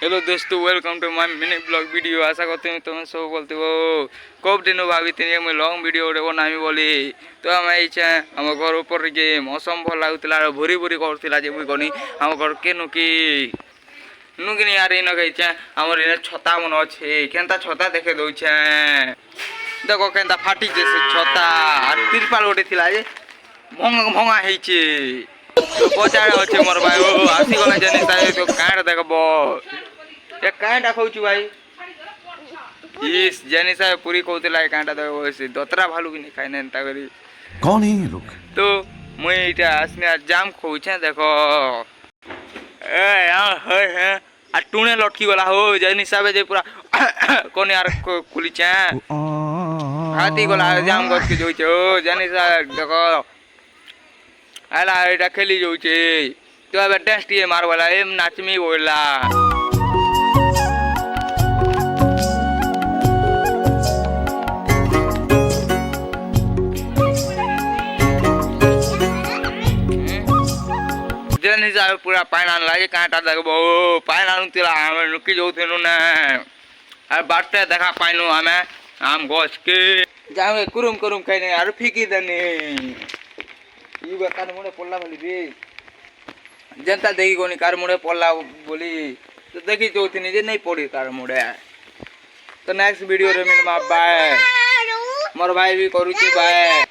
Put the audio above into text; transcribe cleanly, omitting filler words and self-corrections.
Hello दोस्तों, welcome to my mini blog video. आशा करते हैं तुम सब बोलते हो कब दिन भाभी तीन मुझे लंग वीडियो बनामी बोली तो आम ये आम घर ऊपर के मौसम भल लगुला भूरी भूरी करूला जे मुई कनी आम घर के नुकी नुकिनी यार इन कहीचे आमर इन छता मन अच्छे केनता छता देखे दौचे देख केनता फाटी से छता और तिरपाल गोटे थिला जे भंगा ହେଇଛି तो पचाड़े अच्छे मोर भाई ओ आसीगला जनी साहे तो कांड देखब ए कांटा खाऊछु भाई इस जनी साहे पूरी कहतला कांटा देबो से दतरा भालू कि नहीं खाइने एंता करी कौन है ये लोग? तो मुई इटा आसने जाम खाऊछे देखो ए यार है आ टूने लटकी वाला हो जनी साहे जे पूरा कोन यार कुलीचे हाथी गला जाम गस के जोइछो जनी साहे देखो आला एटा खेली जाऊे तो अब टेस्ट ये मार वाला एम नाचमी बोला जन हिसाब पूरा पानी आन लागे कांटा देखबो पानी आनु तिला हम नुकी जोथेनु ना आ बाटे देखा पाइनु हमें आम गस के जावे कुरुम कुरुम खाइने आरो फिकी दने ई बेकार मुड़े पड़ला बोली बे जनता देखी कोनी कार मुड़े पड़ला बोली तो देखी चौथी जे नहीं पड़ी कार मुड़े तो नेक्स्ट वीडियो रे मिलमा बाय मोर भाई भी करूची बाय।